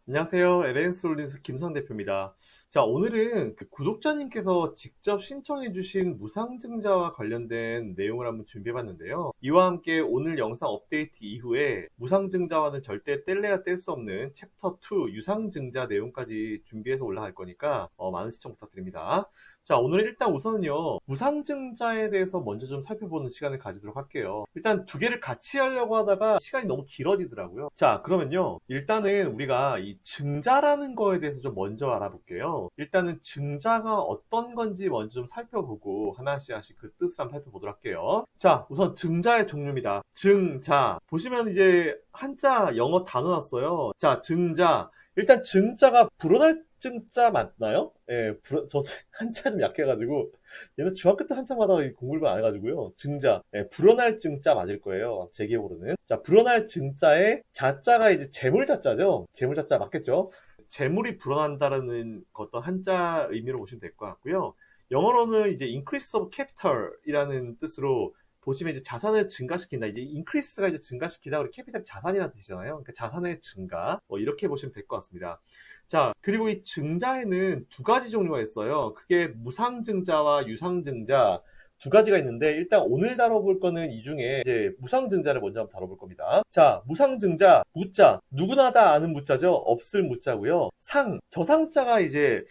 안녕하세요. LNS 홀딩스 김성 대표입니다. 자, 오늘은 구독자님께서 직접 신청해주신 무상증자와 관련된 내용을 한번 준비해봤는데요. 이와 함께 오늘 영상 업데이트 이후에 무상증자와는 절대 뗄래야 뗄 수 없는 챕터 2 유상증자 내용까지 준비해서 올라갈 거니까 많은 시청 부탁드립니다. 자, 오늘 일단 우선은요, 무상증자에 대해서 먼저 좀 살펴보는 시간을 가지도록 할게요. 일단 두 개를 같이 하려고 하다가 시간이 너무 길어지더라고요. 자, 그러면요, 일단은 우리가 이 증자라는 거에 대해서 좀 먼저 알아볼게요. 일단은 증자가 어떤 건지 먼저 좀 살펴보고 하나씩 그 뜻을 한번 살펴보도록 할게요. 자, 우선 증자의 종류입니다. 증자. 보시면 이제 한자 영어 단어 났어요. 자, 증자. 일단 증자가 불어날 증자 맞나요? 예, 저 한자 좀 약해가지고 얘는 중학교 때 한자마다 공부를 안 해가지고요. 증자, 예, 불어날 증자 맞을 거예요. 제 기억으로는. 자, 불어날 증자의 자자가 이제 재물자자죠. 재물자자 맞겠죠? 재물이 불어난다는 어떤 한자 의미로 보시면 될 것 같고요. 영어로는 이제 increase of capital이라는 뜻으로 보시면 이제 자산을 증가시킨다. 이제 increase가 이제 증가시키다. 그리고 capital이 자산이라는 뜻이잖아요. 그러니까 자산의 증가. 이렇게 보시면 될 것 같습니다. 자, 그리고 이 증자에는 두 가지 종류가 있어요. 그게 무상증자와 유상증자 두 가지가 있는데, 일단 오늘 다뤄볼 거는 이 중에 이제 무상증자를 먼저 한번 다뤄볼 겁니다. 자, 무상증자, 무자. 누구나 다 아는 무자죠? 없을 무자고요. 상, 저 상자가 이제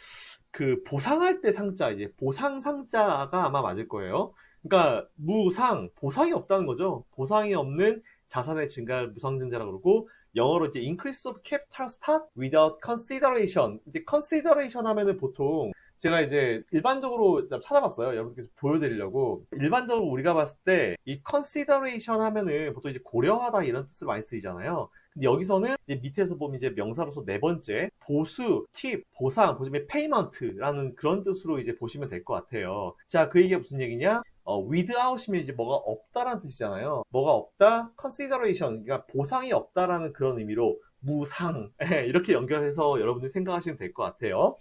그 보상할 때 상자, 이제 보상 상자가 아마 맞을 거예요. 그러니까 무상, 보상이 없다는 거죠. 보상이 없는 자산의 증가를 무상증자라고 그러고, 영어로 이제 increase of capital stock without consideration. 이제 consideration 하면은 보통 제가 이제 일반적으로 좀 찾아봤어요. 여러분께 보여드리려고. 일반적으로 우리가 봤을 때 이 consideration 하면은 보통 이제 고려하다 이런 뜻을 많이 쓰이잖아요. 근데 여기서는 이제 밑에서 보면 이제 명사로서 네 번째 보수, 팁, 보상, 보시면 payment라는 그런 뜻으로 이제 보시면 될 것 같아요. 자, 그 얘기가 무슨 얘기냐? without이면 이제 뭐가 없다라는 뜻이잖아요. 뭐가 없다? consideration, 그러니까 보상이 없다라는 그런 의미로 무상 이렇게 연결해서 여러분들이 생각하시면 될 것 같아요.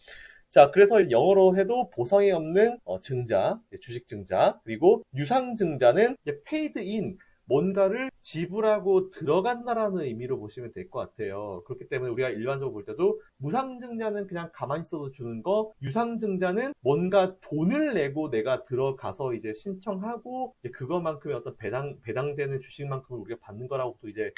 자, 그래서 영어로 해도 보상이 없는 증자, 주식 증자, 그리고 유상 증자는 paid in, 뭔가를 지불하고 들어간다라는 의미로 보시면 될 것 같아요. 그렇기 때문에 우리가 일반적으로 볼 때도 무상증자는 그냥 가만히 있어도 주는 거, 유상증자는 뭔가 돈을 내고 내가 들어가서 이제 신청하고 이제 그것만큼의 어떤 배당되는 주식만큼을 우리가 받는 거라고 또 이제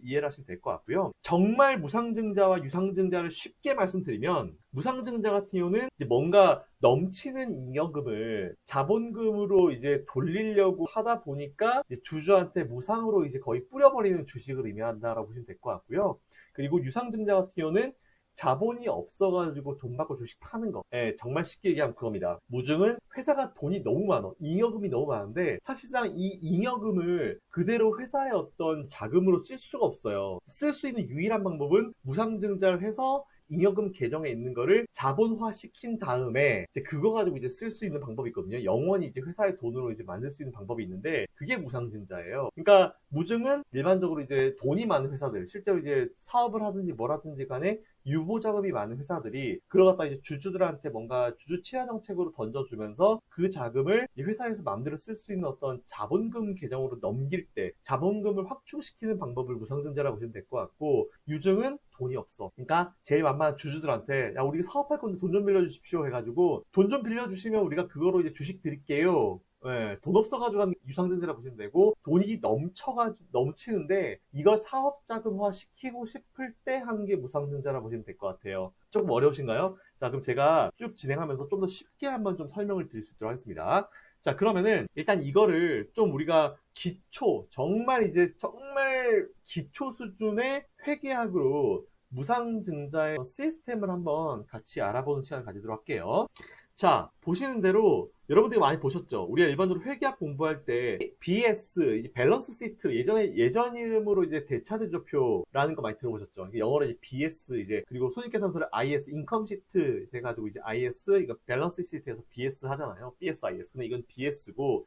이해를 하시면 될 것 같고요. 정말 무상증자와 유상증자를 쉽게 말씀드리면, 무상증자 같은 경우는 이제 뭔가 넘치는 잉여금을 자본금으로 이제 돌리려고 하다 보니까 이제 주주한테 무상으로 이제 거의 뿌려버리는 주식을 의미한다라고 보시면 될 것 같고요. 그리고 유상증자 같은 경우는 자본이 없어가지고 돈 받고 주식 파는 거. 예, 정말 쉽게 얘기하면 그겁니다. 무증은 회사가 돈이 너무 많아. 잉여금이 너무 많은데 사실상 이 잉여금을 그대로 회사의 어떤 자금으로 쓸 수가 없어요. 쓸 수 있는 유일한 방법은 무상증자를 해서 잉여금 계정에 있는 거를 자본화 시킨 다음에 이제 그거 가지고 이제 쓸 수 있는 방법이 있거든요. 영원히 이제 회사의 돈으로 이제 만들 수 있는 방법이 있는데 그게 무상증자예요. 그러니까 무증은 일반적으로 이제 돈이 많은 회사들, 실제로 이제 사업을 하든지 뭘 하든지 간에 유보 자금이 많은 회사들이 그걸 갖다 이제 주주들한테 뭔가 주주 치하 정책으로 던져주면서 그 자금을 이 회사에서 마음대로 쓸 수 있는 어떤 자본금 계정으로 넘길 때 자본금을 확충시키는 방법을 무상증자라고 보시면 될 것 같고, 유증은 돈이 없어. 그러니까 제일 만만한 주주들한테 야, 우리 사업할 건데 돈 좀 빌려주십시오 해가지고 돈 좀 빌려주시면 우리가 그거로 이제 주식 드릴게요. 예, 돈 없어가지고 한 유상증자라 보시면 되고, 돈이 넘쳐가지고 넘치는데 이걸 사업 자금화 시키고 싶을 때 하는 게 무상증자라 보시면 될 것 같아요. 조금 어려우신가요? 자, 그럼 제가 쭉 진행하면서 좀 더 쉽게 한번 좀 설명을 드릴 수 있도록 하겠습니다. 자, 그러면은 일단 이거를 좀 우리가 기초, 정말 이제 정말 기초 수준의 회계학으로 무상증자의 시스템을 한번 같이 알아보는 시간을 가지도록 할게요. 자, 보시는 대로 여러분들이 많이 보셨죠? 우리가 일반적으로 회계학 공부할 때 BS, 밸런스 시트, 예전 이름으로 이제 대차대조표라는 거 많이 들어보셨죠? 영어로 이제 BS, 이제 그리고 손익계산서를 IS, 인컴 시트 해가지고 이제 IS, 이거 밸런스 시트에서 BS 하잖아요. BSIS. 근데 이건 BS고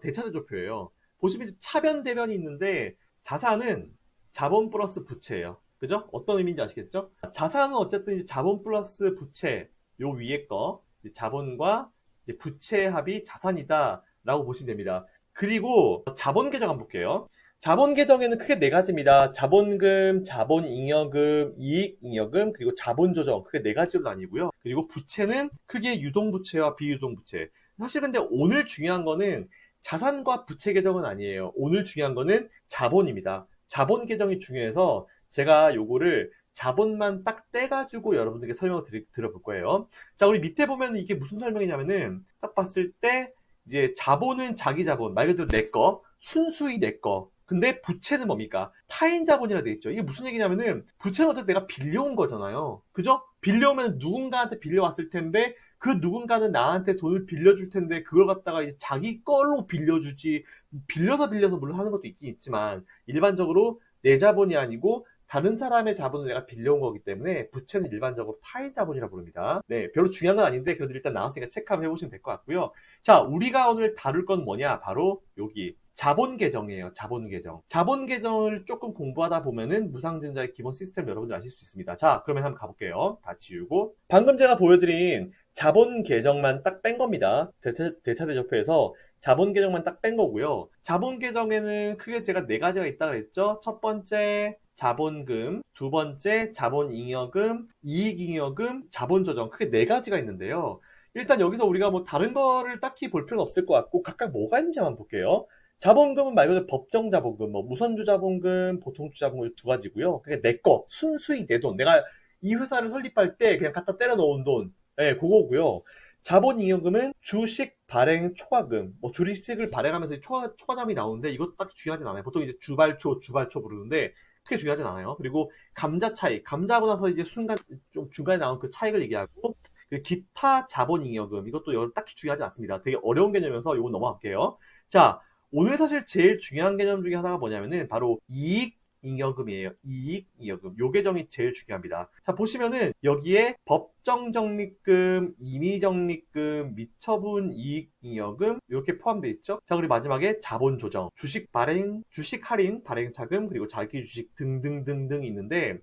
대차대조표예요. 보시면 이제 차변 대변이 있는데 자산은 자본 플러스 부채예요. 그죠? 어떤 의미인지 아시겠죠? 자산은 어쨌든 이제 자본 플러스 부채, 요 위에 거 자본과 이제 부채의 합이 자산이다라고 보시면 됩니다. 그리고 자본 계정 한번 볼게요. 자본 계정에는 크게 네 가지입니다. 자본금, 자본잉여금, 이익잉여금, 그리고 자본조정. 크게 네 가지로 나뉘고요. 그리고 부채는 크게 유동부채와 비유동부채. 사실 근데 오늘 중요한 거는 자산과 부채 계정은 아니에요. 오늘 중요한 거는 자본입니다. 자본 계정이 중요해서 제가 요거를 자본만 딱 떼가지고 여러분들께 설명을 드려볼 거예요. 자, 우리 밑에 보면 이게 무슨 설명이냐면은 딱 봤을 때 이제 자본은 자기 자본, 말 그대로 내 거, 순수히 내 거. 근데 부채는 뭡니까? 타인 자본이라 돼 있죠. 이게 무슨 얘기냐면은 부채는 어쨌든 내가 빌려온 거잖아요. 그죠? 빌려오면 누군가한테 빌려왔을 텐데 그 누군가는 나한테 돈을 빌려줄 텐데 그걸 갖다가 이제 자기 걸로 빌려주지 빌려서 물론 하는 것도 있긴 있지만 일반적으로 내 자본이 아니고 다른 사람의 자본을 내가 빌려온 거기 때문에 부채는 일반적으로 타인 자본이라 부릅니다. 네, 별로 중요한 건 아닌데 그래도 일단 나왔으니까 체크 한번 해보시면 될 것 같고요. 자, 우리가 오늘 다룰 건 뭐냐? 바로 여기 자본 계정이에요. 자본 계정. 자본 계정을 조금 공부하다 보면은 무상증자의 기본 시스템 여러분들 아실 수 있습니다. 자, 그러면 한번 가볼게요. 다 지우고. 방금 제가 보여드린 자본 계정만 딱 뺀 겁니다. 대차 대조표에서 자본 계정만 딱 뺀 거고요. 자본 계정에는 크게 제가 네 가지가 있다고 했죠. 첫 번째 자본금, 두 번째 자본잉여금, 이익잉여금, 자본조정. 크게 네 가지가 있는데요. 일단 여기서 우리가 뭐 다른 거를 딱히 볼 필요는 없을 것 같고 각각 뭐가 있는지 한번 볼게요. 자본금은 말 그대로 법정 자본금, 뭐 무선주 자본금, 보통주 자본금 두 가지고요. 그게 내 거, 순수히 내 돈. 내가 이 회사를 설립할 때 그냥 갖다 때려 넣은 돈. 네, 그거고요. 자본잉여금은 주식 발행 초과금, 뭐 주식을 발행하면서 초과자금이 나오는데 이것도 딱 중요하진 않아요. 보통 이제 주발초 부르는데 크게 중요하진 않아요. 그리고 감자 차익, 감자하고 나서 이제 순간 좀 중간에 나온 그 차익을 얘기하고 기타 자본잉여금 이것도 딱히 중요하지 않습니다. 되게 어려운 개념이어서 이건 넘어갈게요. 자, 오늘 사실 제일 중요한 개념 중에 하나가 뭐냐면은 바로 이익잉여금이에요. 이익잉여금. 요 계정이 제일 중요합니다. 자, 보시면은 여기에 법정적립금, 임의적립금, 미처분 이익잉여금 이렇게 포함되어 있죠. 자, 그리고 마지막에 자본조정, 주식 발행, 주식 할인, 발행차금, 그리고 자기 주식 등등등등 있는데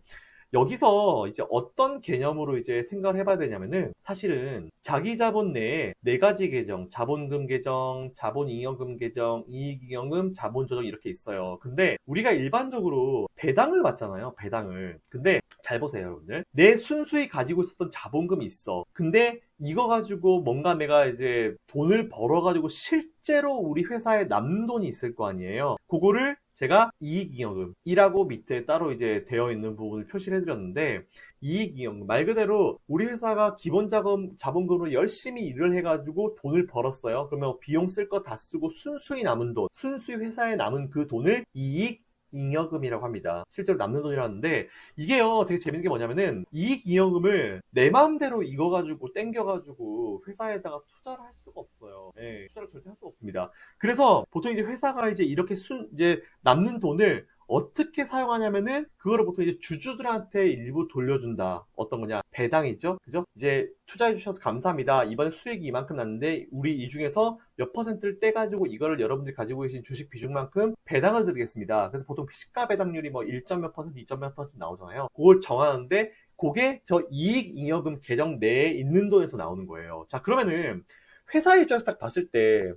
여기서 이제 어떤 개념으로 이제 생각을 해봐야 되냐면은 사실은 자기 자본 내에 네 가지 계정, 자본금 계정, 자본잉여금 계정, 이익잉여금, 자본조정 이렇게 있어요. 근데 우리가 일반적으로 배당을 받잖아요. 배당을. 근데 잘 보세요, 여러분들. 내 순수히 가지고 있었던 자본금이 있어. 근데 이거 가지고 뭔가 내가 이제 돈을 벌어가지고 실제로 우리 회사에 남는 돈이 있을 거 아니에요. 그거를 제가 이익잉여금이라고 밑에 따로 이제 되어 있는 부분을 표시를 해드렸는데 이익잉여금 말 그대로 우리 회사가 기본 자본금으로 열심히 일을 해가지고 돈을 벌었어요. 그러면 비용 쓸 거 다 쓰고 순수히 남은 돈, 순수히 회사에 남은 그 돈을 이익잉여금이라고 합니다. 실제로 남는 돈이라는데 이게요 되게 재밌는 게 뭐냐면은 이익잉여금을 내 마음대로 이거 가지고 땡겨가지고 회사에다가 투자를 할 수가 없어요. 예, 투자를 절대 할 수가 없습니다. 그래서 보통 이제 회사가 이제 이렇게 이제 남는 돈을 어떻게 사용하냐면은 그거를 보통 이제 주주들한테 일부 돌려준다. 어떤 거냐? 배당이죠. 그죠? 이제 투자해 주셔서 감사합니다. 이번에 수익이 이만큼 났는데 우리 이 중에서 몇 퍼센트를 떼가지고 이거를 여러분들이 가지고 계신 주식 비중만큼 배당을 드리겠습니다. 그래서 보통 시가 배당률이 뭐 1점 몇 퍼센트, 2점 몇 퍼센트 나오잖아요. 그걸 정하는데 그게 저 이익잉여금 계정 내에 있는 돈에서 나오는 거예요. 자, 그러면은 회사 입장에서 딱 봤을 때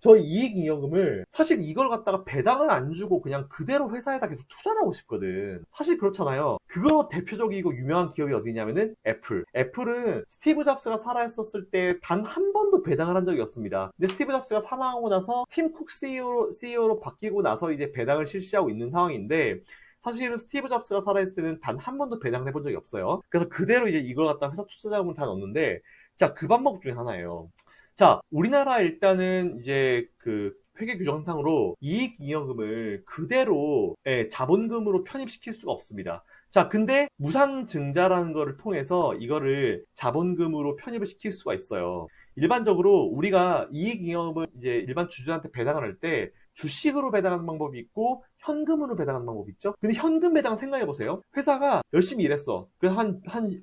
저 이익잉여금을 사실 이걸 갖다가 배당을 안 주고 그냥 그대로 회사에다 계속 투자를 하고 싶거든. 사실 그렇잖아요. 그거 대표적이고 유명한 기업이 어디냐면은 애플. 애플은 스티브 잡스가 살아있었을 때 단 한 번도 배당을 한 적이 없습니다. 근데 스티브 잡스가 사망하고 나서 팀 쿡 CEO로 바뀌고 나서 이제 배당을 실시하고 있는 상황인데 사실은 스티브 잡스가 살아있을 때는 단 한 번도 배당을 해본 적이 없어요. 그래서 그대로 이제 이걸 갖다 회사 투자 자금을 다 넣었는데 자, 그 방법 중에 하나예요. 자, 우리나라 일단은 이제 그 회계 규정상으로 이익잉여금을 그대로 자본금으로 편입시킬 수가 없습니다. 자, 근데 무상증자라는 거를 통해서 이거를 자본금으로 편입을 시킬 수가 있어요. 일반적으로 우리가 이익잉여금을 이제 일반 주주한테 배당을 할 때 주식으로 배당하는 방법이 있고 현금으로 배당하는 방법이 있죠. 근데 현금 배당 생각해 보세요. 회사가 열심히 일했어. 그래서 한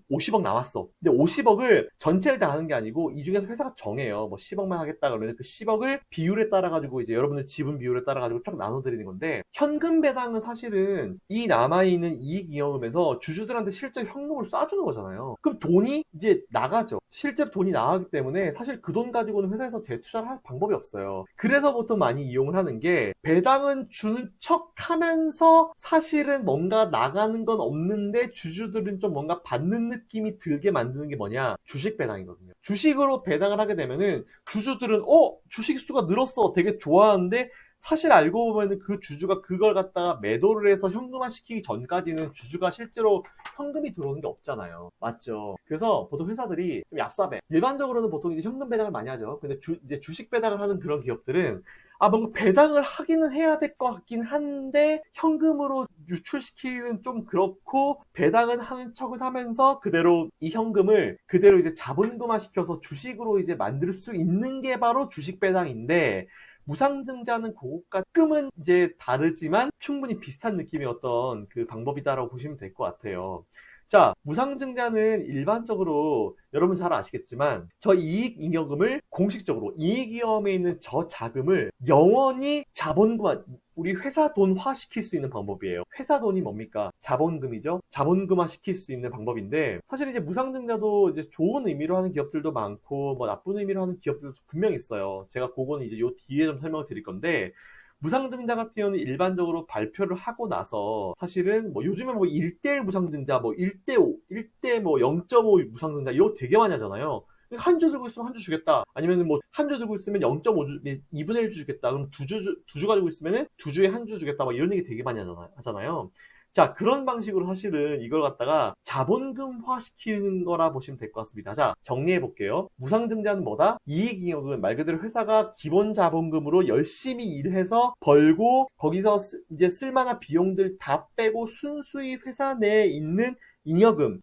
50억 나왔어. 근데 50억을 전체를 다 하는 게 아니고 이 중에서 회사가 정해요. 뭐 10억만 하겠다 그러면 그 10억을 비율에 따라 가지고 이제 여러분들 지분 비율에 따라 가지고 쭉 나눠 드리는 건데 현금 배당은 사실은 이 남아 있는 이익잉여금에서 주주들한테 실제 현금을 쏴주는 거잖아요. 그럼 돈이 이제 나가죠. 실제로 돈이 나가기 때문에 사실 그 돈 가지고는 회사에서 재투자를 할 방법이 없어요. 그래서 보통 많이 이용을 하는 중요한 게 배당은 주는 척 하면서 사실은 뭔가 나가는 건 없는데 주주들은 좀 뭔가 받는 느낌이 들게 만드는 게 뭐냐? 주식 배당이거든요. 주식으로 배당을 하게 되면은 주주들은 주식 수가 늘었어. 되게 좋아하는데 사실 알고 보면은 그 주주가 그걸 갖다가 매도를 해서 현금화 시키기 전까지는 주주가 실제로 현금이 들어오는 게 없잖아요. 맞죠? 그래서 보통 회사들이 좀 얍삽해. 일반적으로는 보통 이제 현금 배당을 많이 하죠. 근데 이제 주식 배당을 하는 그런 기업들은 뭔가 배당을 하기는 해야 될 것 같긴 한데 현금으로 유출시키기는 좀 그렇고 배당은 하는 척을 하면서 그대로 이 현금을 그대로 이제 자본금화 시켜서 주식으로 이제 만들 수 있는 게 바로 주식 배당인데 무상증자는 그것과 조금은 이제 다르지만 충분히 비슷한 느낌의 어떤 그 방법이다라고 보시면 될 것 같아요. 자, 무상증자는 일반적으로 여러분 잘 아시겠지만 저 이익잉여금을 공식적으로 이익잉여금에 있는 저 자금을 영원히 자본금화, 우리 회사 돈화 시킬 수 있는 방법이에요. 회사 돈이 뭡니까? 자본금이죠. 자본금화 시킬 수 있는 방법인데 사실 이제 무상증자도 이제 좋은 의미로 하는 기업들도 많고 뭐 나쁜 의미로 하는 기업들도 분명 있어요. 제가 그거는 이제 요 뒤에 좀 설명을 드릴 건데 무상증자 같은 경우는 일반적으로 발표를 하고 나서 사실은 뭐 요즘에 뭐 1대1 무상증자, 뭐 1대5, 1대 뭐 0.5 무상증자 이거 되게 많이 하잖아요. 한 주 들고 있으면 한 주 주겠다. 아니면 뭐 한 주 들고 있으면 0.5주, 2분의 1주 주겠다. 그럼 두 주 가지고 있으면은 두 주에 한 주 주겠다. 막 이런 얘기 되게 많이 하잖아요. 자, 그런 방식으로 사실은 이걸 갖다가 자본금화 시키는 거라 보시면 될 것 같습니다. 자, 정리해 볼게요. 무상증자는 뭐다? 이익잉여금은 말 그대로 회사가 기본 자본금으로 열심히 일해서 벌고 거기서 이제 쓸만한 비용들 다 빼고 순수히 회사 내에 있는 잉여금,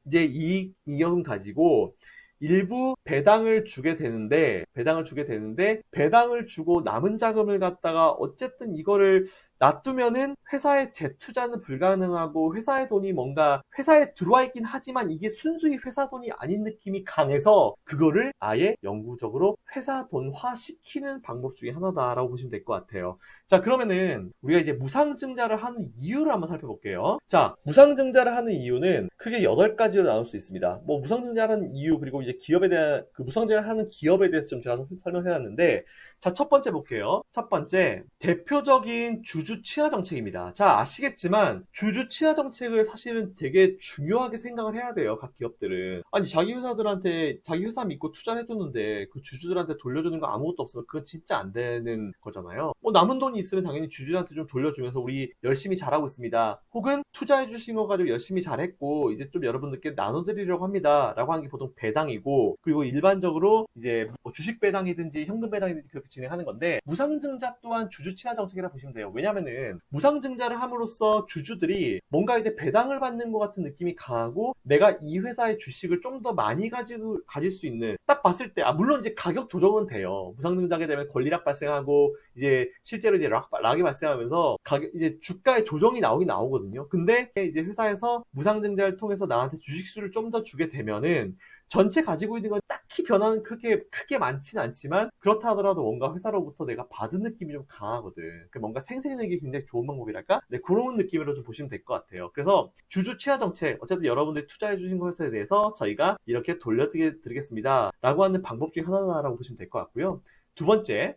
이제 이익잉여금 가지고 일부 배당을 주게 되는데 배당을 주고 남은 자금을 갖다가 어쨌든 이거를 놔두면은 회사의 재투자는 불가능하고 회사의 돈이 뭔가 회사에 들어와 있긴 하지만 이게 순수히 회사 돈이 아닌 느낌이 강해서 그거를 아예 영구적으로 회사 돈화 시키는 방법 중에 하나다라고 보시면 될 것 같아요. 자, 그러면은 우리가 이제 무상증자를 하는 이유를 한번 살펴볼게요. 자, 무상증자를 하는 이유는 크게 8가지로 나눌 수 있습니다. 뭐 무상증자를 하는 이유 그리고 이제 기업에 대한 그 무상증자를 하는 기업에 대해서 좀 제가 설명해놨는데 자, 첫 번째 볼게요. 첫 번째 대표적인 주주 친화 정책입니다. 자, 아시겠지만 주주 친화 정책을 사실은 되게 중요하게 생각을 해야 돼요. 각 기업들은. 아니 자기 회사들한테 자기 회사 믿고 투자를 해줬는데 그 주주들한테 돌려주는 거 아무것도 없으면 그건 진짜 안 되는 거잖아요. 뭐 남은 돈이 있으면 당연히 주주한테 좀 돌려주면서 우리 열심히 잘하고 있습니다. 혹은 투자해 주신 거 가지고 열심히 잘했고 이제 좀 여러분들께 나눠드리려고 합니다. 라고 하는 게 보통 배당이고 그리고 일반적으로 이제 뭐 주식 배당이든지 현금 배당이든지 그렇게 진행하는 건데 무상증자 또한 주주 친화 정책이라 보시면 돼요. 왜냐면은 무상증자를 함으로써 주주들이 뭔가 이제 배당을 받는 것 같은 느낌이 강하고 내가 이 회사의 주식을 좀 더 많이 가질 수 있는 딱 봤을 때 물론 이제 가격 조정은 돼요. 무상증자하게 되면 권리락 발생하고 이제 실제로 이제 락이 발생하면서 가격 이제 주가의 조정이 나오긴 나오거든요. 근데 이제 회사에서 무상증자를 통해서 나한테 주식수를 좀 더 주게 되면은 전체 가지고 있는 건 딱히 변화는 그렇게 크게 많지는 않지만 그렇다 하더라도 뭔가 회사로부터 내가 받은 느낌이 좀 강하거든. 뭔가 생생내기 굉장히 좋은 방법이랄까? 네, 그런 느낌으로 좀 보시면 될 것 같아요. 그래서 주주 친화 정책, 어쨌든 여러분들이 투자해 주신 것에 대해서 저희가 이렇게 돌려드리겠습니다. 라고 하는 방법 중에 하나라고 보시면 될 것 같고요. 두 번째,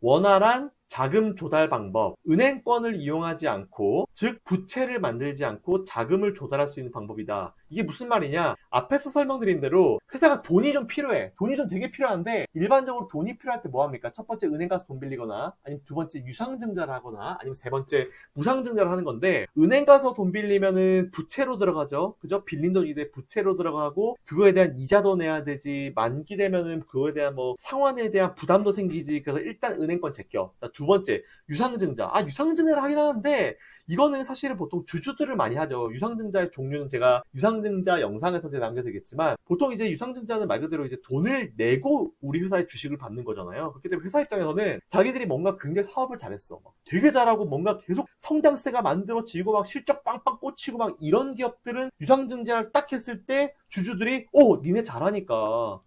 원활한 자금 조달 방법, 은행권을 이용하지 않고 즉 부채를 만들지 않고 자금을 조달할 수 있는 방법이다. 이게 무슨 말이냐? 앞에서 설명드린 대로 회사가 돈이 좀 필요해. 돈이 좀 되게 필요한데 일반적으로 돈이 필요할 때 뭐 합니까? 첫 번째 은행 가서 돈 빌리거나 아니면 두 번째 유상증자를 하거나 아니면 세 번째 무상증자를 하는 건데 은행 가서 돈 빌리면은 부채로 들어가죠. 그죠? 빌린 돈이 돼 부채로 들어가고 그거에 대한 이자도 내야 되지. 만기 되면은 그거에 대한 뭐 상환에 대한 부담도 생기지. 그래서 일단 은행권 제껴. 두 번째 유상증자. 유상증자를 하긴 하는데 이거는 사실은 보통 주주들을 많이 하죠. 유상증자의 종류는 제가 유상증자 영상에서 제가 남겨드리겠지만 보통 이제 유상증자는 말 그대로 이제 돈을 내고 우리 회사의 주식을 받는 거잖아요. 그렇기 때문에 회사 입장에서는 자기들이 뭔가 굉장히 사업을 잘했어. 막 되게 잘하고 뭔가 계속 성장세가 만들어지고 막 실적 빵빵 꽂히고 막 이런 기업들은 유상증자를 딱 했을 때 주주들이 니네 잘하니까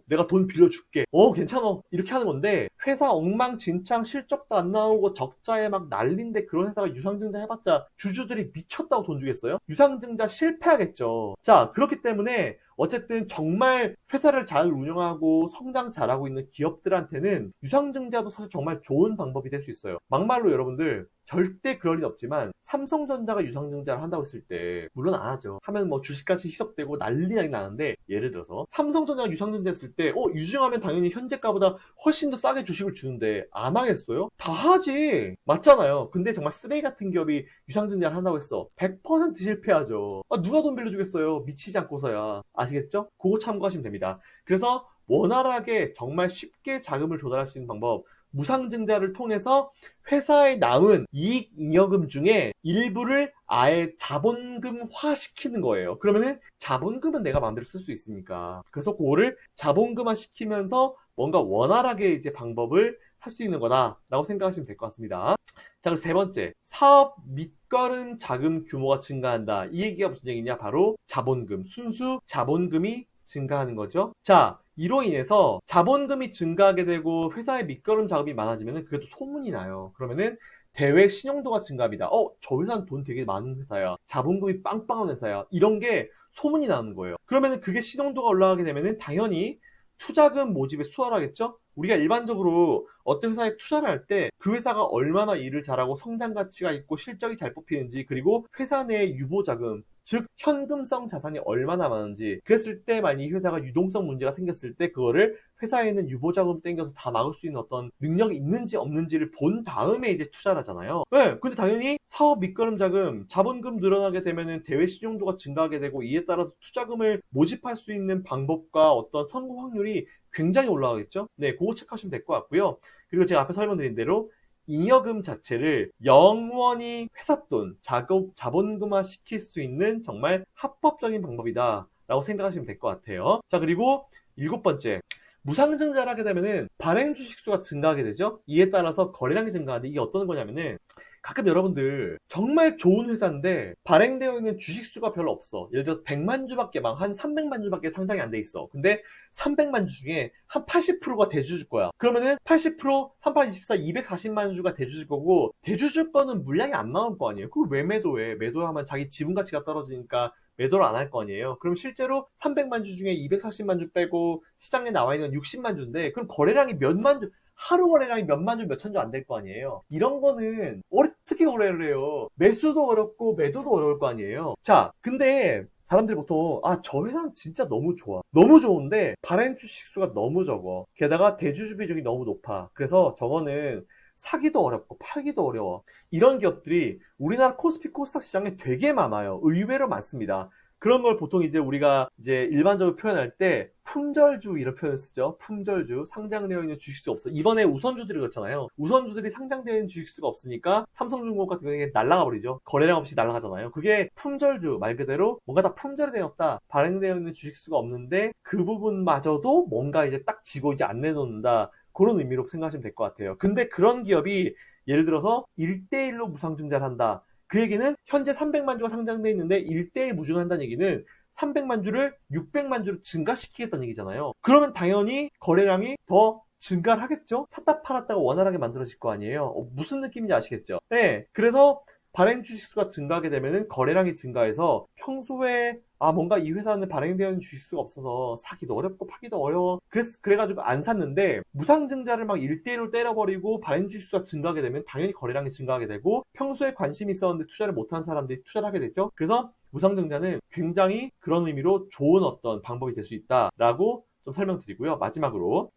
내가 돈 빌려줄게. 괜찮아. 이렇게 하는 건데, 회사 엉망진창 실적도 안 나오고 적자에 막 난린데 그런 회사가 유상증자 해봤자 주주들이 미쳤다고 돈 주겠어요? 유상증자 실패하겠죠. 자, 그렇기 때문에 어쨌든 정말 회사를 잘 운영하고 성장 잘하고 있는 기업들한테는 유상증자도 사실 정말 좋은 방법이 될 수 있어요. 막말로 여러분들 절대 그럴 일 없지만 삼성전자가 유상증자를 한다고 했을 때 물론 안 하죠. 하면 뭐 주식같이 희석되고 난리 나는데 예를 들어서 삼성전자가 유상증자 했을 때 유증하면 당연히 현재가보다 훨씬 더 싸게 주식을 주는데 안 하겠어요? 다 하지. 맞잖아요. 근데 정말 쓰레기 같은 기업이 유상증자를 한다고 했어. 100% 실패하죠. 누가 돈 빌려주겠어요. 미치지 않고서야. 아시겠죠? 그거 참고하시면 됩니다. 그래서 원활하게 정말 쉽게 자금을 조달할 수 있는 방법, 무상증자를 통해서 회사에 남은 이익 잉여금 중에 일부를 아예 자본금화 시키는 거예요. 그러면은 자본금은 내가 마음대로 쓸 수 있으니까. 그래서 그거를 자본금화 시키면서 뭔가 원활하게 이제 방법을 할 수 있는 거다라고 생각하시면 될 것 같습니다. 자, 그리고 세 번째, 사업 밑거름 자금 규모가 증가한다. 이 얘기가 무슨 얘기냐? 바로 자본금, 순수 자본금이 증가하는 거죠. 자, 이로 인해서 자본금이 증가하게 되고 회사의 밑거름 자금이 많아지면 그게 또 소문이 나요. 그러면은 대외 신용도가 증가합니다. 저 회사는 돈 되게 많은 회사야. 자본금이 빵빵한 회사야. 이런 게 소문이 나는 거예요. 그러면은 그게 신용도가 올라가게 되면은 당연히 투자금 모집에 수월하겠죠? 우리가 일반적으로 어떤 회사에 투자를 할 때 그 회사가 얼마나 일을 잘하고 성장 가치가 있고 실적이 잘 뽑히는지, 그리고 회사 내 유보자금, 즉 현금성 자산이 얼마나 많은지, 그랬을 때 만약 이 회사가 유동성 문제가 생겼을 때 그거를 회사에 있는 유보자금 땡겨서 다 막을 수 있는 어떤 능력이 있는지 없는지를 본 다음에 이제 투자를 하잖아요. 네, 근데 당연히 사업 밑거름 자금, 자본금 늘어나게 되면은 대외 신용도가 증가하게 되고, 이에 따라서 투자금을 모집할 수 있는 방법과 어떤 성공 확률이 굉장히 올라가겠죠? 네, 그거 체크하시면 될 것 같고요. 그리고 제가 앞에 설명드린 대로 잉여금 자체를 영원히 회사 돈, 자본금화 시킬 수 있는 정말 합법적인 방법이다 라고 생각하시면 될 것 같아요. 자, 그리고 일곱 번째, 무상증자를 하게 되면은 발행 주식수가 증가하게 되죠. 이에 따라서 거래량이 증가하는데, 이게 어떤 거냐면은 가끔 여러분들 정말 좋은 회사인데 발행되어 있는 주식수가 별로 없어. 예를 들어서 100만 주밖에, 막 한 300만 주밖에 상장이 안 돼 있어. 근데 300만 주 중에 한 80%가 대주주일 거야. 그러면은 80%, 38, 24, 240만 주가 대주주일 거고, 대주주 거는 물량이 안 나올 거 아니에요. 그걸 왜 매도해? 매도하면 자기 지분 가치가 떨어지니까 매도를 안 할 거 아니에요. 그럼 실제로 300만 주 중에 240만 주 빼고 시장에 나와 있는 60만 주인데, 그럼 거래량이 몇만 주, 하루 거래량이 몇만 주, 몇천 주 안 될 거 아니에요. 이런 거는 어떻게 거래를 해요? 매수도 어렵고 매도도 어려울 거 아니에요. 자, 근데 사람들이 보통 저 회사는 진짜 너무 좋아. 너무 좋은데 발행 주식수가 너무 적어. 게다가 대주주 비중이 너무 높아. 그래서 저거는 사기도 어렵고 팔기도 어려워. 이런 기업들이 우리나라 코스피 코스닥 시장에 되게 많아요. 의외로 많습니다. 그런 걸 보통 이제 우리가 이제 일반적으로 표현할 때 품절주 이런 표현을 쓰죠. 품절주, 상장되어 있는 주식수 없어. 이번에 우선주들이 그렇잖아요. 우선주들이 상장되어 있는 주식수가 없으니까 삼성중공업 같은 경우에 날아가 버리죠. 거래량 없이 날아가잖아요. 그게 품절주, 말 그대로 뭔가 다 품절이 되어 없다, 발행되어 있는 주식수가 없는데 그 부분마저도 뭔가 이제 딱 지고 이제 안 내놓는다, 그런 의미로 생각하시면 될 것 같아요. 근데 그런 기업이 예를 들어서 1대1로 무상증자를 한다. 그 얘기는 현재 300만 주가 상장돼 있는데 1대1 무증을 한다는 얘기는 300만 주를 600만 주로 증가시키겠다는 얘기잖아요. 그러면 당연히 거래량이 더 증가를 하겠죠? 샀다 팔았다가 원활하게 만들어질 거 아니에요. 무슨 느낌인지 아시겠죠? 네. 그래서 발행 주식수가 증가하게 되면은 거래량이 증가해서 평소에 뭔가 이 회사는 발행되는 주식수가 없어서 사기도 어렵고 파기도 어려워. 그래가지고 안 샀는데, 무상증자를 막 1대1로 때려버리고 발행 주식수가 증가하게 되면 당연히 거래량이 증가하게 되고, 평소에 관심이 있었는데 투자를 못한 사람들이 투자를 하게 되죠. 그래서 무상증자는 굉장히 그런 의미로 좋은 어떤 방법이 될 수 있다라고 좀 설명드리고요. 마지막으로,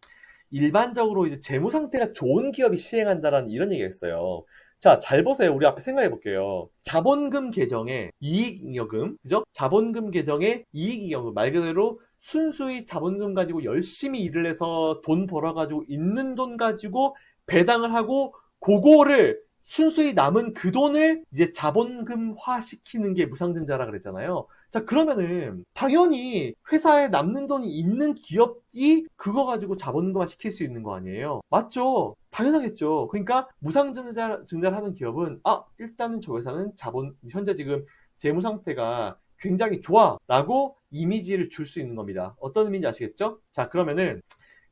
일반적으로 이제 재무 상태가 좋은 기업이 시행한다라는 이런 얘기가 있어요. 자, 잘 보세요. 우리 앞에 생각해 볼게요. 자본금 계정에 이익잉여금, 그죠? 자본금 계정에 이익잉여금, 말 그대로 순수히 자본금 가지고 열심히 일을 해서 돈 벌어가지고 있는 돈 가지고 배당을 하고, 그거를 순수히 남은 그 돈을 이제 자본금화 시키는 게 무상증자라 그랬잖아요. 자, 그러면은 당연히 회사에 남는 돈이 있는 기업이 그거 가지고 자본금화 시킬 수 있는 거 아니에요. 맞죠? 당연하겠죠. 그러니까 무상증자를 하는 기업은 일단은 저 회사는 현재 지금 재무 상태가 굉장히 좋아 라고 이미지를 줄 수 있는 겁니다. 어떤 의미인지 아시겠죠? 자, 그러면은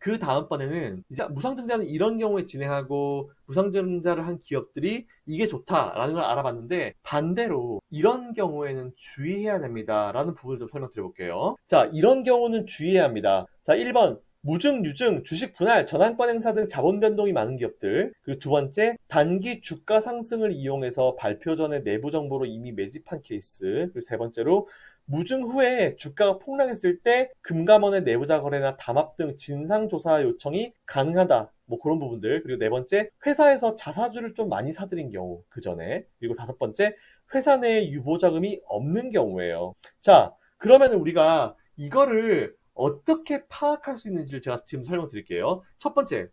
그 다음번에는 이제 무상증자는 이런 경우에 진행하고 무상증자를 한 기업들이 이게 좋다라는 걸 알아봤는데 반대로 이런 경우에는 주의해야 됩니다라는 부분을 좀 설명드려 볼게요. 자, 이런 경우는 주의해야 합니다. 자, 1번 무증, 유증, 주식 분할, 전환권 행사 등 자본 변동이 많은 기업들. 그리고 두 번째, 단기 주가 상승을 이용해서 발표 전에 내부 정보로 이미 매집한 케이스. 그리고 세 번째로, 무증 후에 주가가 폭락했을 때 금감원의 내부자 거래나 담합 등 진상조사 요청이 가능하다. 뭐 그런 부분들. 그리고 네 번째, 회사에서 자사주를 좀 많이 사들인 경우, 그 전에. 그리고 다섯 번째, 회사 내에 유보자금이 없는 경우예요. 자, 그러면 우리가 이거를 어떻게 파악할 수 있는지를 제가 지금 설명드릴게요. 첫 번째,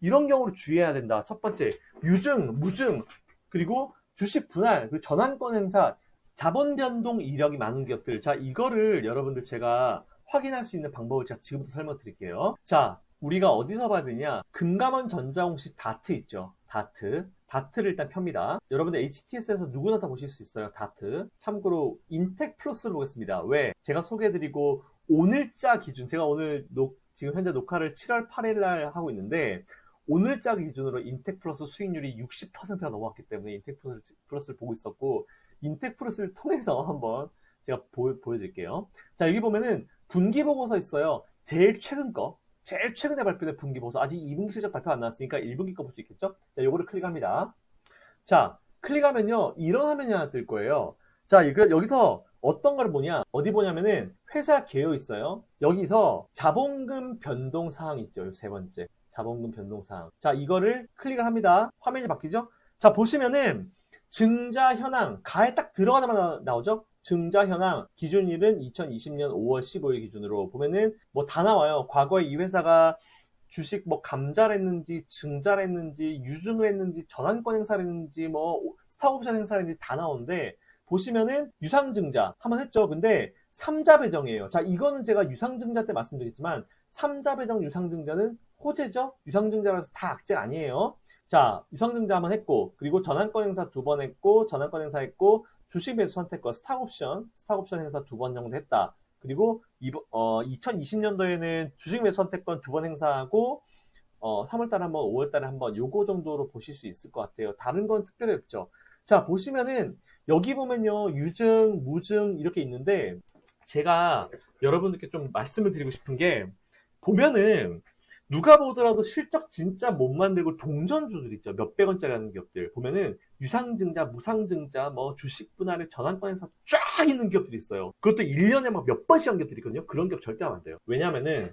이런 경우를 주의해야 된다. 첫 번째, 유증, 무증, 그리고 주식 분할, 그리고 전환권 행사, 자본 변동 이력이 많은 기업들. 자, 이거를 여러분들 제가 확인할 수 있는 방법을 제가 지금부터 설명드릴게요. 자, 우리가 어디서 봐야 되냐? 금감원 전자공시 다트 있죠. 다트를 일단 펴니다. 여러분들 HTS에서 누구나 다 보실 수 있어요. 다트. 참고로 인텍 플러스를 보겠습니다. 왜? 제가 소개해드리고 오늘자 기준, 제가 오늘 지금 현재 녹화를 7월 8일 날 하고 있는데 오늘자 기준으로 인텍 플러스 수익률이 60%가 넘어왔기 때문에 인텍 플러스를 보고 있었고 인텍 플러스를 통해서 한번 제가 보여드릴게요. 자, 여기 보면은 분기 보고서 있어요. 제일 최근에 발표된 분기 보고서. 아직 2분기 실적 발표 안 나왔으니까 1분기 거 볼 수 있겠죠? 자, 요거를 클릭합니다. 자, 클릭하면요, 이런 화면이 하나 뜰 거예요. 자, 여기서 어떤 걸 보냐? 어디 보냐면은 회사 개요 있어요. 여기서 자본금 변동 사항 있죠. 세 번째. 자본금 변동 사항. 자, 이거를 클릭을 합니다. 화면이 바뀌죠? 자, 보시면은 증자 현황 가에 딱 들어가자마자 나오죠? 증자 현황 기준일은 2020년 5월 15일 기준으로 보면은 뭐 다 나와요. 과거에 이 회사가 주식 뭐 감자를 했는지 증자를 했는지 유증을 했는지 전환권 행사를 했는지 뭐 스탁옵션 행사를 했는지 다 나오는데 보시면은 유상증자 한번 했죠. 근데 3자 배정이에요. 자, 이거는 제가 유상증자 때 말씀드렸지만 3자 배정 유상증자는 호재죠. 유상증자라서 다 악재 아니에요. 자, 유상증자 한번 했고 그리고 전환권 행사 2번 했고 전환권 행사 했고 주식 매수 선택권 스탁옵션 행사 2번 정도 했다. 그리고 2020년도에는 주식 매수 선택권 2번 행사하고 3월달에 한번 5월달에 한번 요거 정도로 보실 수 있을 것 같아요. 다른 건 특별히 없죠. 자, 보시면은 여기 보면요 유증, 무증 이렇게 있는데 제가 여러분들께 좀 말씀을 드리고 싶은 게 보면은 누가 보더라도 실적 진짜 못 만들고 동전주들 있죠. 몇백 원짜리 하는 기업들 보면은 유상증자, 무상증자, 뭐 주식 분할의 전환권 행사 쫙 있는 기업들이 있어요. 그것도 1년에 막 몇 번씩 한 기업들이 있거든요. 그런 기업 절대 하면 안 돼요. 왜냐면은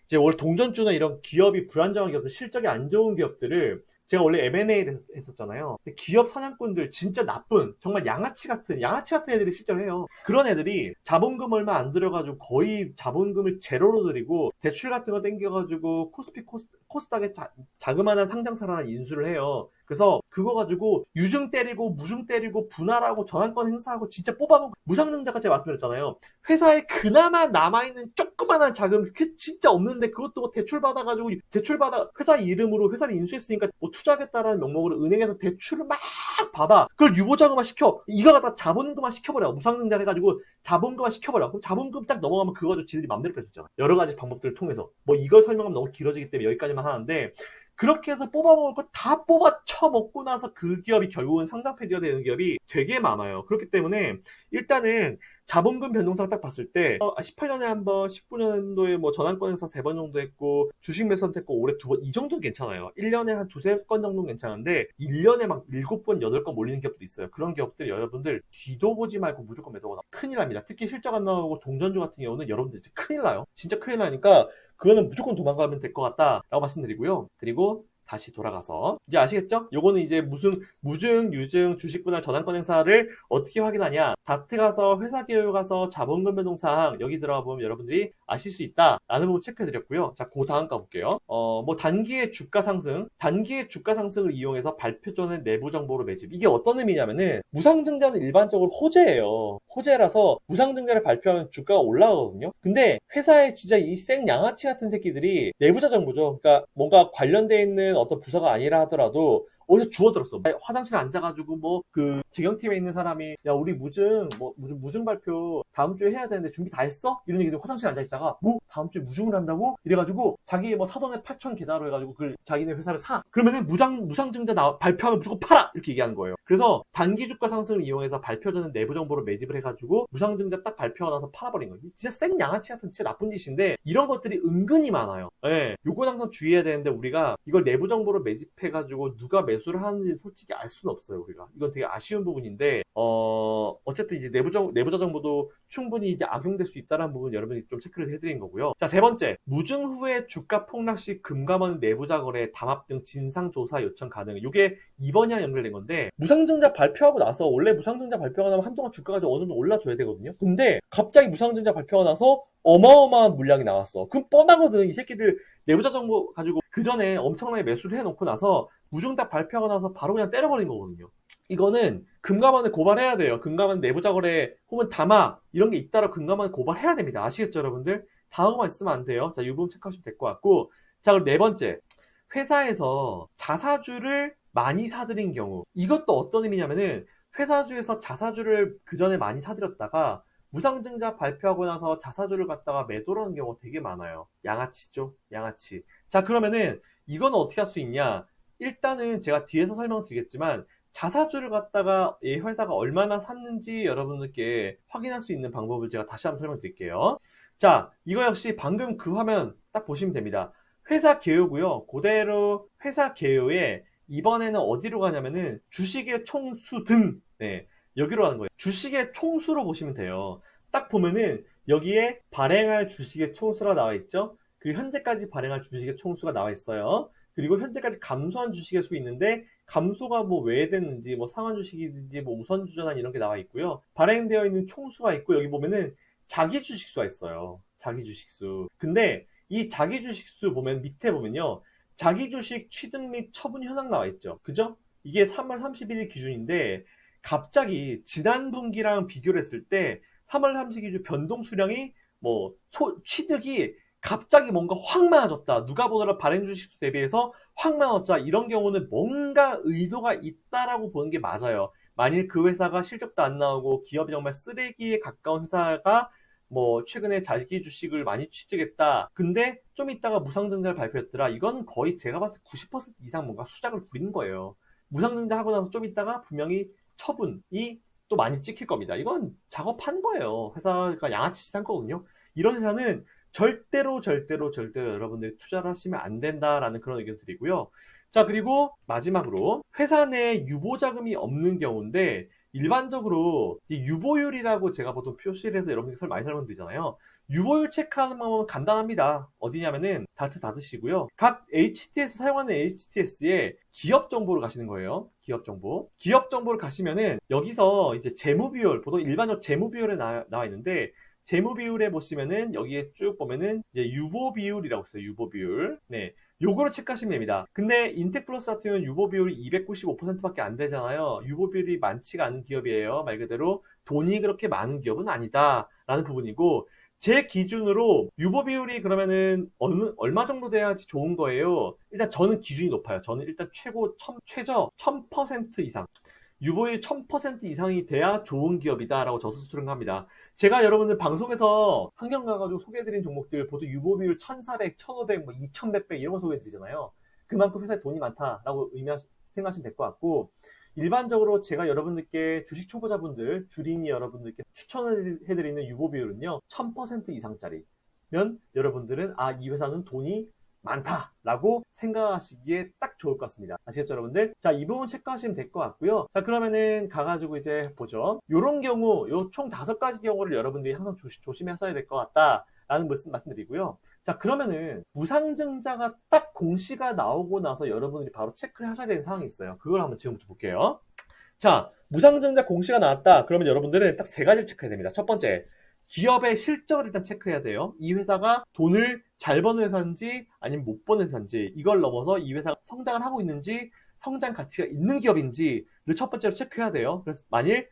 이제 원래 동전주나 이런 기업이 불안정한 기업들, 실적이 안 좋은 기업들을 제가 원래 M&A를 했었잖아요. 기업 사냥꾼들 진짜 나쁜 정말 양아치 같은 애들이 실제로 해요. 그런 애들이 자본금 얼마 안 들여가지고 거의 자본금을 제로로 들이고 대출 같은 거 땡겨가지고 코스닥에 자그마한 상장사를 하나 인수를 해요. 그래서 그거 가지고 유증 때리고 무증 때리고 분할하고 전환권 행사하고 진짜 뽑아먹고 무상증자가 제가 말씀드렸잖아요. 회사에 그나마 남아있는 조그만한 자금 진짜 없는데 그것도 대출 받아가지고 회사 이름으로 회사를 인수했으니까 뭐 투자하겠다라는 명목으로 은행에서 대출을 막 받아. 그걸 유보자금화 시켜. 이거 갖다 자본금화 시켜버려. 무상증자 해가지고 자본금화 시켜버려. 그럼 자본금 딱 넘어가면 그거 가지고 지들이 맘대로 뺏었잖아. 여러 가지 방법들을 통해서. 뭐 이걸 설명하면 너무 길어지기 때문에 여기까지만 하는데 그렇게 해서 뽑아먹을 거 다 뽑아쳐먹고 나서 그 기업이 결국은 상장 폐지가 되는 기업이 되게 많아요. 그렇기 때문에 일단은 자본금 변동상 딱 봤을 때 18년에 한번 19년도에 뭐 전환권 행사 3번 정도 했고 주식 매수 선택권 올해 2번 이 정도는 괜찮아요. 1년에 한 2-3건 정도는 괜찮은데 1년에 막 7번 8건 몰리는 기업들이 있어요. 그런 기업들 여러분들 뒤도 보지 말고 무조건 매도하거나 큰일 납니다. 특히 실적 안 나오고 동전주 같은 경우는 여러분들 진짜 큰일 나요. 진짜 큰일 나니까 그거는 무조건 도망가면 될 것 같다 라고 말씀드리고요. 그리고 다시 돌아가서 이제 아시겠죠? 요거는 이제 무증, 유증, 주식 분할 전환권 행사를 어떻게 확인하냐? 다트 가서 회사 개요 가서 자본금 변동사항 여기 들어가 보면 여러분들이 아실 수 있다라는 부분 체크해 드렸고요. 자, 그 다음 가볼게요. 뭐 단기의 주가 상승을 이용해서 발표 전에 내부 정보로 매집. 이게 어떤 의미냐면은 무상증자는 일반적으로 호재예요. 호재라서 무상증자를 발표하면 주가가 올라가거든요. 근데 회사에 진짜 이 생 양아치 같은 새끼들이 내부자 정보죠. 그러니까 뭔가 관련돼 있는 어떤 부서가 아니라 하더라도 어디서 주워들었어. 화장실에 앉아가지고 뭐 그 재경팀에 있는 사람이 야 우리 무슨 발표 다음 주에 해야 되는데 준비 다 했어? 이런 얘기들 화장실에 앉아있다가 뭐 다음 주에 무중을 한다고? 이래가지고 자기 뭐 사돈의 8천 계좌로 해가지고 그걸 자기네 회사를 사. 그러면은 무상증자 발표하면 무조건 팔아! 이렇게 얘기하는 거예요. 그래서 단기 주가 상승을 이용해서 발표 전에 내부 정보를 매집을 해가지고 무상증자 딱 발표하고 나서 팔아버린 거예요. 진짜 생 양아치 같은 진짜 나쁜 짓인데 이런 것들이 은근히 많아요. 예, 요건 항상 주의해야 되는데 우리가 이걸 내부 정보를 매집해가지고 누가 매수를 하는지 솔직히 알 수는 없어요. 우리가 이건 되게 아쉬운 부분인데 어쨌든 이제 내부자 정보도 충분히 이제 악용될 수 있다는 부분 여러분이 좀 체크를 해드린 거고요. 자, 세 번째, 무증 후에 주가 폭락 시 금감원 내부자 거래 담합 등 진상 조사 요청 가능. 이게 이번이랑 연결된 건데 무상증자 발표하고 나서 원래 무상증자 발표가 나면 한동안 주가가 어느 정도 올라줘야 되거든요. 근데 갑자기 무상증자 발표가 나서 어마어마한 물량이 나왔어. 그럼 뻔하거든. 이 새끼들 내부자 정보 가지고 그 전에 엄청나게 매수를 해놓고 나서 무증자 발표하고 나서 바로 그냥 때려버린 거거든요. 이거는 금감원에 고발해야 돼요. 금감원 내부자 거래 혹은 담화 이런 게 있다라 금감원에 고발해야 됩니다. 아시겠죠, 여러분들? 다음만 있으면 안 돼요. 자, 이 부분 체크하시면 될 것 같고. 자, 그럼 네 번째. 회사에서 자사주를 많이 사들인 경우. 이것도 어떤 의미냐면은 회사주에서 자사주를 그 전에 많이 사들였다가 무상증자 발표하고 나서 자사주를 갖다가 매도를 하는 경우가 되게 많아요. 양아치죠? 양아치. 자, 그러면은 이건 어떻게 할 수 있냐? 일단은 제가 뒤에서 설명드리겠지만 자사주를 갖다가 이 회사가 얼마나 샀는지 여러분들께 확인할 수 있는 방법을 제가 다시 한번 설명드릴게요. 자, 이거 역시 방금 그 화면 딱 보시면 됩니다. 회사 개요고요. 그대로 회사 개요에 이번에는 어디로 가냐면은 주식의 총수 등, 네, 여기로 가는 거예요. 주식의 총수로 보시면 돼요. 딱 보면은 여기에 발행할 주식의 총수가 나와 있죠. 그리고 현재까지 발행할 주식의 총수가 나와 있어요. 그리고 현재까지 감소한 주식의 수 있는데 감소가 뭐 왜 됐는지 뭐 상한 주식이든지 뭐 우선 주전환 이런 게 나와 있고요. 발행되어 있는 총수가 있고 여기 보면은 자기 주식수가 있어요. 자기 주식수. 근데 이 자기 주식수 보면 밑에 보면요. 자기 주식 취득 및 처분 현황 나와 있죠. 그죠? 이게 3월 31일 기준인데 갑자기 지난 분기랑 비교를 했을 때 3월 30일 변동 수량이 뭐 취득이 갑자기 뭔가 확 많아졌다. 누가 보더라도 발행 주식수 대비해서 확 많아졌다. 이런 경우는 뭔가 의도가 있다라고 보는 게 맞아요. 만일 그 회사가 실적도 안 나오고 기업이 정말 쓰레기에 가까운 회사가 뭐 최근에 자기 주식을 많이 취득했다. 근데 좀 있다가 무상증자를 발표했더라. 이건 거의 제가 봤을 때 90% 이상 뭔가 수작을 부리는 거예요. 무상증자 하고 나서 좀 있다가 분명히 처분이 또 많이 찍힐 겁니다. 이건 작업한 거예요. 회사가 양아치 짓한 거거든요. 이런 회사는 절대로 여러분들이 투자를 하시면 안 된다라는 그런 의견 드리고요. 자, 그리고 마지막으로 회사 내 유보자금이 없는 경우인데 일반적으로 유보율이라고 제가 보통 표시를 해서 여러분들이 많이 설명드리잖아요. 유보율 체크하는 방법은 간단합니다. 어디냐면은 다트 닫으시고요. 각 HTS 사용하는 HTS에 기업 정보를 가시는 거예요. 기업 정보. 기업 정보를 가시면은 여기서 이제 재무 비율, 보통 일반적 재무 비율에 나와 있는데 재무 비율에 보시면은 여기에 쭉 보면은 이제 유보 비율이라고 있어요. 유보 비율. 네. 요거를 체크하시면 됩니다. 근데 인텍플러스 같은 경우는 유보 비율이 295%밖에 안 되잖아요. 유보 비율이 많지가 않은 기업이에요. 말 그대로 돈이 그렇게 많은 기업은 아니다 라는 부분이고 제 기준으로 유보 비율이 그러면은 얼마 정도 돼야지 좋은 거예요. 일단 저는 기준이 높아요. 저는 일단 최저 1000% 이상. 유보율 1000% 이상이 돼야 좋은 기업이다라고 저 스스로는 합니다. 제가 여러분들 방송에서 환경 가가지고 소개해드린 종목들 보통 유보비율 1400, 1500, 뭐 2100배 이런 거 소개해드리잖아요. 그만큼 회사에 돈이 많다라고 생각하시면 될 것 같고 일반적으로 제가 여러분들께 주식 초보자분들, 주린이 여러분들께 추천해드리는 유보비율은요 1000% 이상짜리면 여러분들은 이 회사는 돈이 많다라고 생각하시기에 딱 좋을 것 같습니다. 아시겠죠, 여러분들? 자, 이 부분 체크하시면 될 것 같고요. 자, 그러면은 가가지고 이제 보죠. 요런 경우, 요 총 5가지 경우를 여러분들이 항상 조심하셔야 될 것 같다라는 말씀드리고요. 자, 그러면은 무상증자가 딱 공시가 나오고 나서 여러분들이 바로 체크를 하셔야 되는 상황이 있어요. 그걸 한번 지금부터 볼게요. 자, 무상증자 공시가 나왔다. 그러면 여러분들은 딱 3가지를 체크해야 됩니다. 첫 번째, 기업의 실적을 일단 체크해야 돼요. 이 회사가 돈을 잘 버는 회사인지 아니면 못 버는 회사인지 이걸 넘어서 이 회사가 성장을 하고 있는지 성장 가치가 있는 기업인지를 첫 번째로 체크해야 돼요. 그래서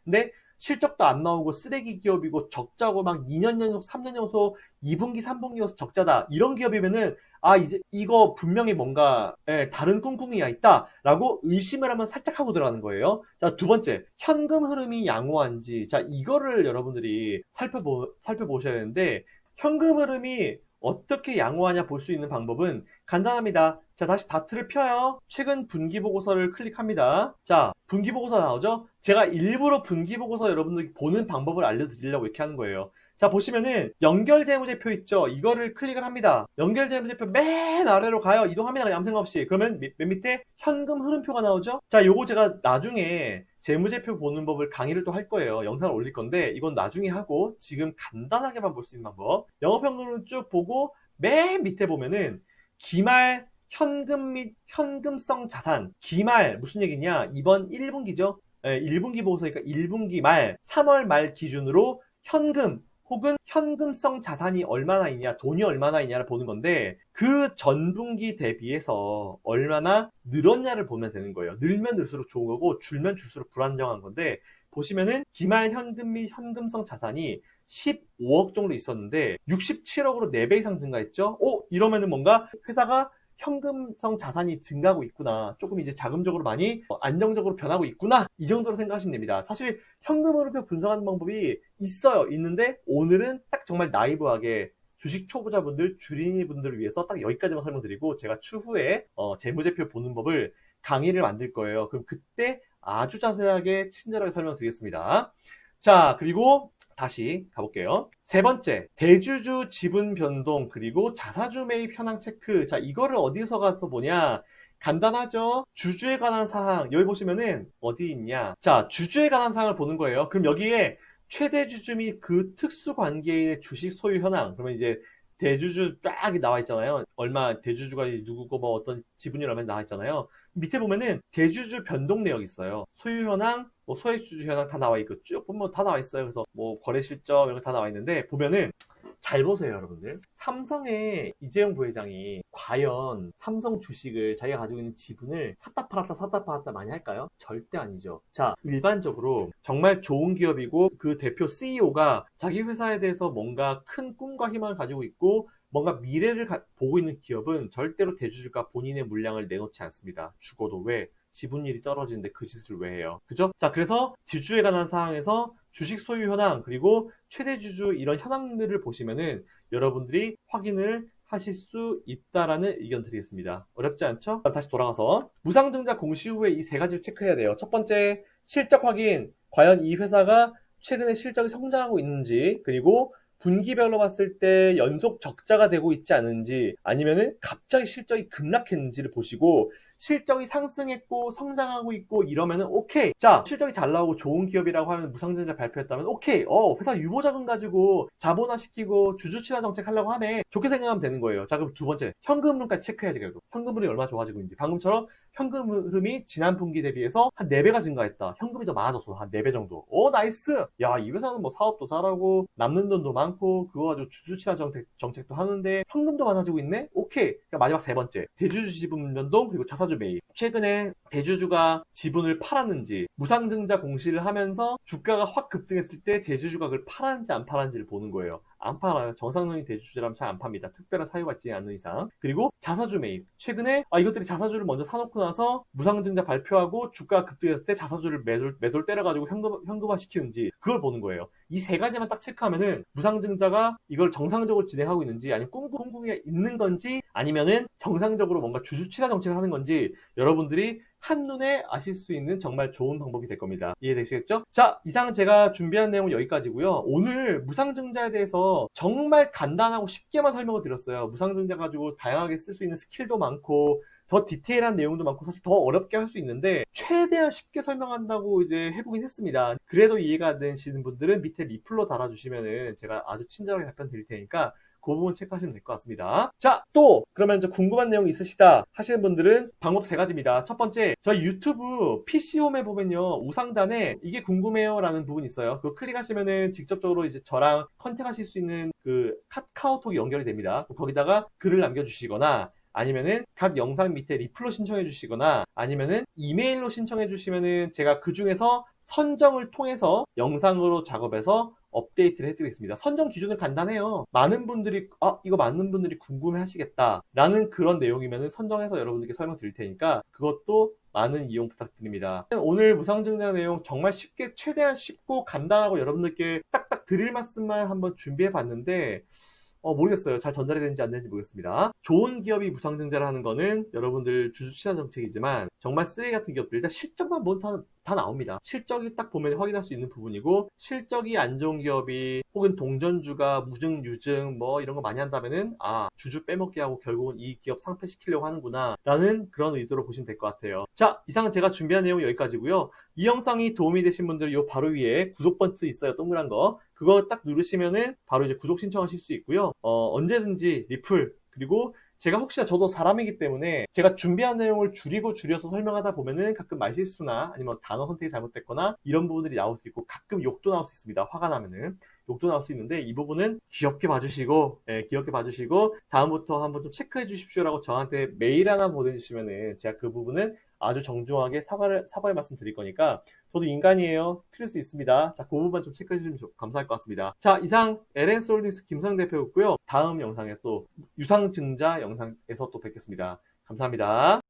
근데 실적도 안 나오고 쓰레기 기업이고 적자고 막 2년 연속, 3년 연속 2분기, 3분기 연속 적자다. 이런 기업이면은 아, 이제 이거 분명히 뭔가 다른 꿍꿍이가 있다라고 의심을 한번 살짝 하고 들어가는 거예요. 자, 두 번째, 현금 흐름이 양호한지. 자, 이거를 여러분들이 살펴보셔야 되는데 현금 흐름이 어떻게 양호하냐 볼 수 있는 방법은 간단합니다. 자, 다시 다트를 펴요. 최근 분기보고서를 클릭합니다. 자, 분기보고서 나오죠? 제가 일부러 분기보고서 여러분들이 보는 방법을 알려드리려고 이렇게 하는 거예요. 자, 보시면은 연결재무제표 있죠? 이거를 클릭을 합니다. 연결재무제표 맨 아래로 가요. 이동합니다. 아무 생각 없이. 그러면 맨 밑에 현금 흐름표가 나오죠? 자, 요거 제가 나중에 재무제표 보는 법을 강의를 또 할 거예요. 영상을 올릴 건데 이건 나중에 하고 지금 간단하게만 볼 수 있는 방법. 영업현금을 쭉 보고 맨 밑에 보면은 기말 현금 및 현금성 자산. 기말 무슨 얘기냐? 이번 1분기죠. 1분기 보고서니까 1분기 말 3월 말 기준으로 현금 혹은 현금성 자산이 얼마나 있냐, 돈이 얼마나 있냐를 보는 건데 그 전분기 대비해서 얼마나 늘었냐를 보면 되는 거예요. 늘면 늘수록 좋은 거고 줄면 줄수록 불안정한 건데 보시면은 기말 현금 및 현금성 자산이 15억 정도 있었는데 67억으로 4배 이상 증가했죠? 이러면은 뭔가 회사가 현금성 자산이 증가하고 있구나. 조금 이제 자금적으로 많이 안정적으로 변하고 있구나. 이 정도로 생각하시면 됩니다. 사실 현금 흐름표 분석하는 방법이 있어요. 있는데 오늘은 딱 정말 나이브하게 주식 초보자분들, 주린이 분들을 위해서 딱 여기까지만 설명드리고 제가 추후에 재무제표 보는 법을 강의를 만들 거예요. 그럼 그때 아주 자세하게 친절하게 설명드리겠습니다. 자, 그리고 다시 가볼게요. 세 번째, 대주주 지분 변동 그리고 자사주 매입 현황 체크. 자, 이거를 어디서 가서 보냐? 간단하죠? 주주에 관한 사항. 여기 보시면은 어디 있냐? 자, 주주에 관한 사항을 보는 거예요. 그럼 여기에 최대 주주 및 그 특수 관계인의 주식 소유 현황. 그러면 이제 대주주 쫙 나와 있잖아요. 얼마 대주주가 누구고 뭐 어떤 지분이 얼마 나와 있잖아요. 밑에 보면은 대주주 변동 내역 있어요. 소유 현황, 뭐 소액주주 현황 다 나와 있고 쭉 보면 다 나와 있어요. 그래서 뭐 거래 실적 이런 거 다 나와 있는데 보면은 잘 보세요, 여러분들. 삼성의 이재용 부회장이 과연 삼성 주식을 자기가 가지고 있는 지분을 샀다 팔았다 많이 할까요? 절대 아니죠. 자, 일반적으로 정말 좋은 기업이고 그 대표 CEO가 자기 회사에 대해서 뭔가 큰 꿈과 희망을 가지고 있고 뭔가 미래를 보고 있는 기업은 절대로 대주주가 본인의 물량을 내놓지 않습니다. 죽어도 왜? 지분율이 떨어지는데 그 짓을 왜 해요? 그죠? 자, 그래서 지주에 관한 사항에서 주식 소유 현황 그리고 최대 주주 이런 현황들을 보시면은 여러분들이 확인을 하실 수 있다라는 의견 드리겠습니다. 어렵지 않죠? 그럼 다시 돌아가서 무상증자 공시 후에 이 세 가지를 체크해야 돼요. 첫 번째, 실적 확인. 과연 이 회사가 최근에 실적이 성장하고 있는지, 그리고 분기별로 봤을 때 연속 적자가 되고 있지 않은지, 아니면은 갑자기 실적이 급락했는지를 보시고 실적이 상승했고 성장하고 있고 이러면은 오케이. 자, 실적이 잘 나오고 좋은 기업이라고 하면 무상증자 발표했다면 오케이. 회사 유보자금 가지고 자본화시키고 주주 친화 정책 하려고 하네. 좋게 생각하면 되는 거예요. 자, 그럼 두 번째, 현금 흐름까지 체크해야지 결국. 현금 흐름이 얼마나 좋아지고 있는지. 방금처럼 현금 흐름이 지난 분기 대비해서 한 4배가 증가했다. 현금이 더 많아졌어. 한 4배 정도. 나이스! 야, 이 회사는 뭐 사업도 잘하고, 남는 돈도 많고, 그거 가지고 주주친화 정책도 하는데, 현금도 많아지고 있네? 오케이. 그러니까 마지막 세 번째. 대주주 지분 변동, 그리고 자사주 매입. 최근에 대주주가 지분을 팔았는지, 무상증자 공시를 하면서 주가가 확 급등했을 때 대주주가 그걸 팔았는지 안 팔았는지를 보는 거예요. 안 팔아요. 정상적인 대주주라면 잘 안 팝니다. 특별한 사유가 있지 않는 이상. 그리고 자사주 매입. 최근에 이것들이 자사주를 먼저 사놓고 나서 무상증자 발표하고 주가가 급등했을 때 자사주를 매도를 때려가지고 현금화 시키는지 그걸 보는 거예요. 이 세 가지만 딱 체크하면은 무상증자가 이걸 정상적으로 진행하고 있는지 아니면 꿍꿍이가 있는 건지 아니면은 정상적으로 뭔가 주주 친화 정책을 하는 건지 여러분들이 한눈에 아실 수 있는 정말 좋은 방법이 될 겁니다. 이해되시겠죠? 자, 이상 제가 준비한 내용은 여기까지고요. 오늘 무상증자에 대해서 정말 간단하고 쉽게만 설명을 드렸어요. 무상증자 가지고 다양하게 쓸 수 있는 스킬도 많고 더 디테일한 내용도 많고 사실 더 어렵게 할 수 있는데 최대한 쉽게 설명한다고 이제 해보긴 했습니다. 그래도 이해가 안 되시는 분들은 밑에 리플로 달아주시면은 제가 아주 친절하게 답변 드릴 테니까 그 부분 체크하시면 될 것 같습니다. 자, 또 그러면 이제 궁금한 내용 있으시다 하시는 분들은 방법 세 가지입니다. 첫 번째, 저희 유튜브 PC홈에 보면요 우상단에 이게 궁금해요 라는 부분이 있어요. 그거 클릭하시면은 직접적으로 이제 저랑 컨택하실 수 있는 그 카카오톡이 연결이 됩니다. 거기다가 글을 남겨주시거나 아니면은 각 영상 밑에 리플로 신청해 주시거나 아니면은 이메일로 신청해 주시면은 제가 그 중에서 선정을 통해서 영상으로 작업해서 업데이트를 해드리겠습니다. 선정 기준은 간단해요. 많은 분들이 이거 많은 분들이 궁금해 하시겠다 라는 그런 내용이면 선정해서 여러분들께 설명드릴 테니까 그것도 많은 이용 부탁드립니다. 오늘 무상증자 내용 정말 쉽게 최대한 쉽고 간단하고 여러분들께 딱딱 드릴 말씀만 한번 준비해 봤는데 모르겠어요. 잘 전달이 되는지 안 되는지 모르겠습니다. 좋은 기업이 무상증자를 하는 거는 여러분들 주주친화 정책이지만 정말 쓰레기 같은 기업들 일단 실적만 보면 다 나옵니다. 실적이 딱 보면 확인할 수 있는 부분이고 실적이 안 좋은 기업이 혹은 동전주가 무증, 유증 뭐 이런 거 많이 한다면은 주주 빼먹기 하고 결국은 이 기업 상폐시키려고 하는구나 라는 그런 의도로 보시면 될 것 같아요. 자, 이상 제가 준비한 내용은 여기까지고요. 이 영상이 도움이 되신 분들은 요 바로 위에 구독 버튼 있어요. 동그란 거. 그거 딱 누르시면은 바로 이제 구독 신청하실 수 있고요. 언제든지 리플 그리고 제가 혹시나 저도 사람이기 때문에 제가 준비한 내용을 줄여서 설명하다 보면은 가끔 말실수나 아니면 단어 선택이 잘못됐거나 이런 부분들이 나올 수 있고 가끔 욕도 나올 수 있습니다. 화가 나면은 욕도 나올 수 있는데 이 부분은 귀엽게 봐주시고 귀엽게 봐주시고 다음부터 한번 좀 체크해 주십시오라고 저한테 메일 하나 보내주시면은 제가 그 부분은 아주 정중하게 사과의 말씀 드릴 거니까 저도 인간이에요. 틀릴 수 있습니다. 자, 그 부분만 좀 체크해 주시면 감사할 것 같습니다. 자, 이상 LN솔루션스 김성 대표였고요. 다음 영상에 또 유상증자 영상에서 또 뵙겠습니다. 감사합니다.